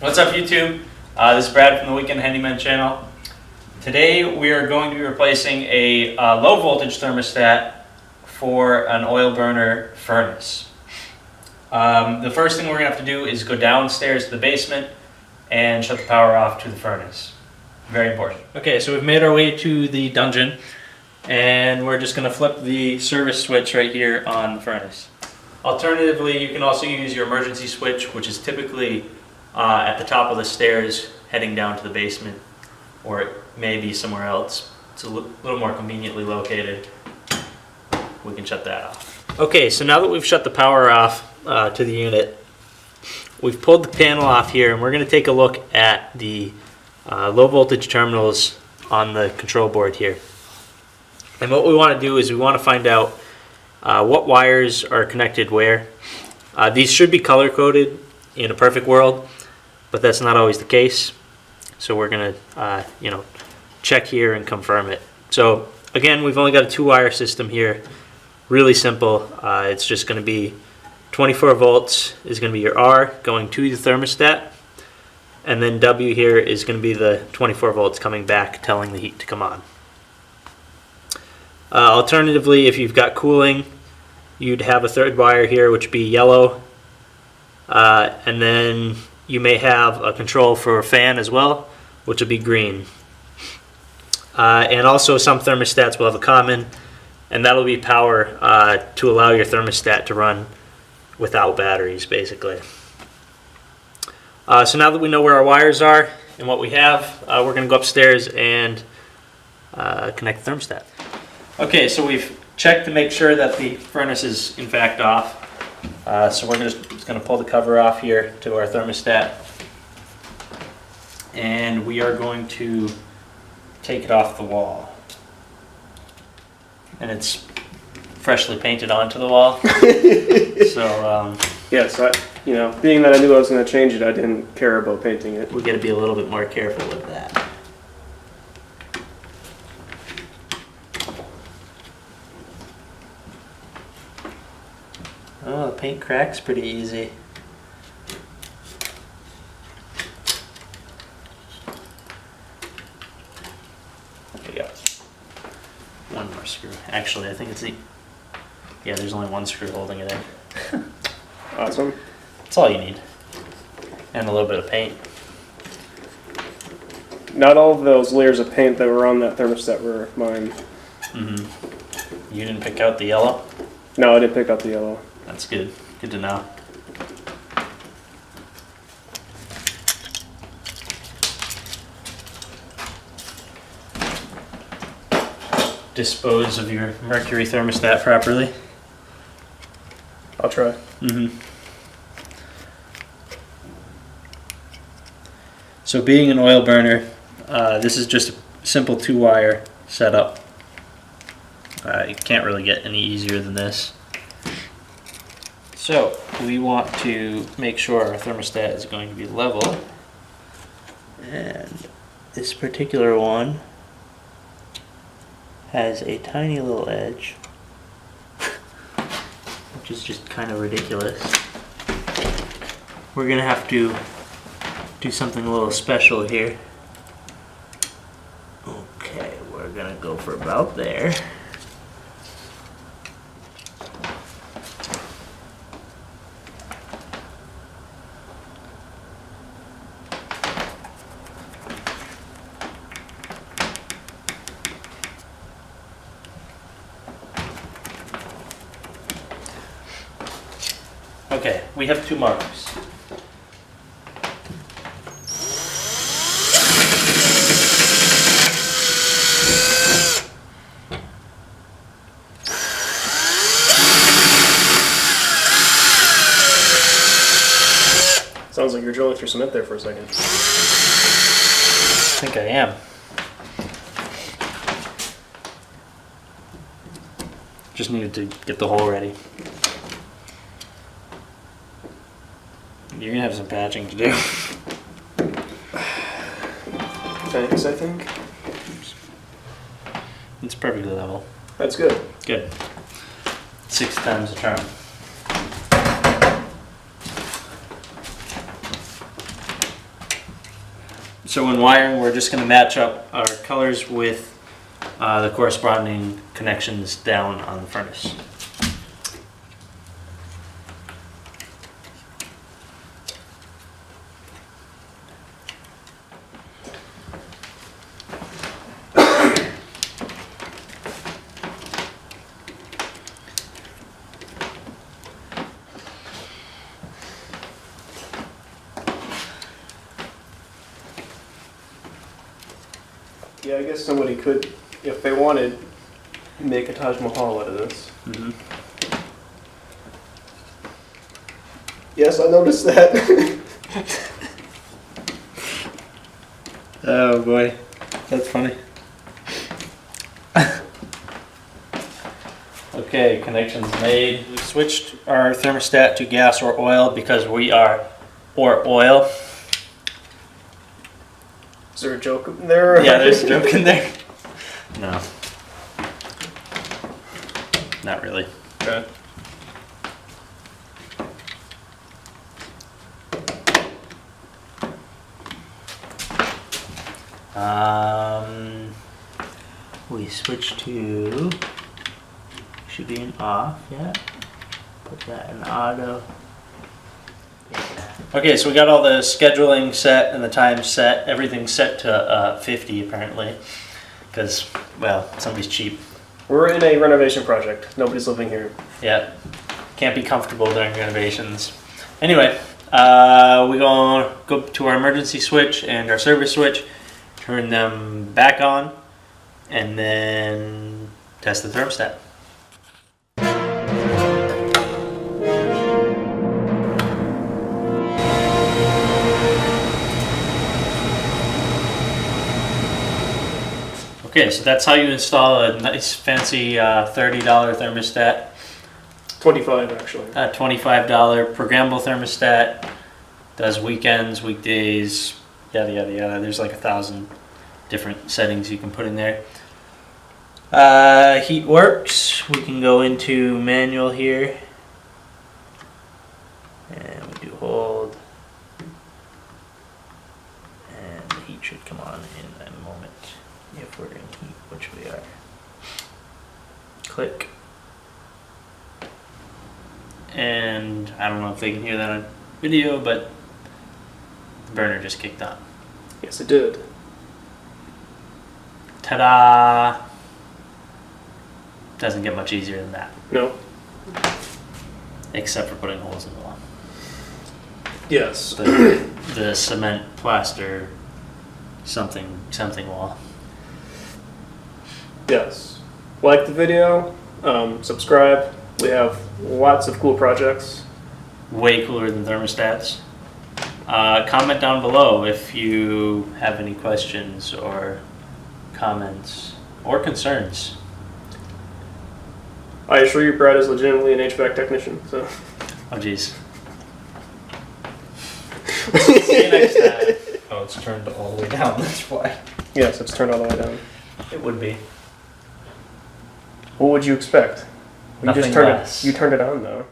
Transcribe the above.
What's up, YouTube? This is Brad from the Weekend Handyman channel. Today we are going to be replacing a low voltage thermostat for an oil burner furnace. The first thing we're going to have to do is go downstairs to the basement and shut the power off to the furnace. Very important. Okay, so we've made our way to the dungeon and we're just going to flip the service switch right here on the furnace. Alternatively, you can also use your emergency switch, which is typically at the top of the stairs heading down to the basement, or it may be somewhere else. It's a little more conveniently located. We can shut that off. Okay, so now that we've shut the power off to the unit, we've pulled the panel off here, and we're going to take a look at the low voltage terminals on the control board here. And what we want to do is we want to find out what wires are connected where. These should be color coded in a perfect world, but that's not always the case. So we're going to check here and confirm it. So again, we've only got a 2-wire system here. Really simple. It's just going to be 24 volts is going to be your R going to the thermostat, and then W here is going to be the 24 volts coming back, telling the heat to come on. Alternatively, if you've got cooling, you'd have a 3rd wire here, which would be yellow, and then you may have a control for a fan as well, which will be green. And also some thermostats will have a common, and that'll be power to allow your thermostat to run without batteries, basically. So now that we know where our wires are and what we have, we're going to go upstairs and connect the thermostat. Okay, so we've checked to make sure that the furnace is in fact off. So we're just going to pull the cover off here to our thermostat, and we are going to take it off the wall. And it's freshly painted onto the wall. So yes, being that I knew I was going to change it, I didn't care about painting it. we got to be a little bit more careful with that. Oh, the paint cracks pretty easy. There we go. One more screw. Actually, I think it's yeah, there's only one screw holding it in. Awesome. That's all you need. And a little bit of paint. Not all of those layers of paint that were on that thermostat were mine. Mm-hmm. You didn't pick out the yellow? No, I didn't pick up the yellow. That's good. Good to know. Dispose of your mercury thermostat properly. I'll try. Mm-hmm. So being an oil burner, this is just a simple 2-wire setup. You can't really get any easier than this. So we want to make sure our thermostat is going to be level, and this particular one has a tiny little edge, which is just kind of ridiculous. We're gonna have to do something a little special here. Okay, we're gonna go for about there. Okay, we have 2 markers. Sounds like you're drilling through cement there for a second. I think I am. Just needed to get the hole ready. You're gonna have some patching to do. Thanks, I think. It's perfectly level. That's good. Good. 6 times a turn. So when wiring, we're just going to match up our colors with the corresponding connections down on the furnace. Yeah, I guess somebody could, if they wanted, make a Taj Mahal out of this. Mm-hmm. Yes, I noticed that. Oh boy, that's funny. Okay, connections made. We switched our thermostat to gas or oil because we are, or oil. Is there a joke in there? Yeah, there's a joke in there. No. Not really. Okay. We switch to, should be in off, yeah. Put that in auto. Okay, so we got all the scheduling set and the time set. Everything's set to 50 apparently, because, well, somebody's cheap. We're in a renovation project. Nobody's living here. Yeah, can't be comfortable during renovations. Anyway, we're going to go to our emergency switch and our service switch, turn them back on, and then test the thermostat. Okay, so that's how you install a nice fancy $30 thermostat. 25 actually. $25 programmable thermostat, does weekends, weekdays, yada yada yada. There's like 1,000 different settings you can put in there. Heat works. We can go into manual here, and we do hold, and the heat should come on in a moment if we're in heat, which we are. Click. And I don't know if they can hear that on video, but the burner just kicked on. Yes, it did. Ta-da! Doesn't get much easier than that, No. except for putting holes in the wall. Yes. The cement plaster something wall. Yes. Like the video. Subscribe. We have lots of cool projects. Way cooler than thermostats. Comment down below if you have any questions or comments or concerns. I assure you, Brad is legitimately an HVAC technician. So. Oh jeez. See you next time. Oh, it's turned all the way down, that's why. Yes, it's turned all the way down. It would be. What would you expect? Nothing You just turned less. it. You turned it on though.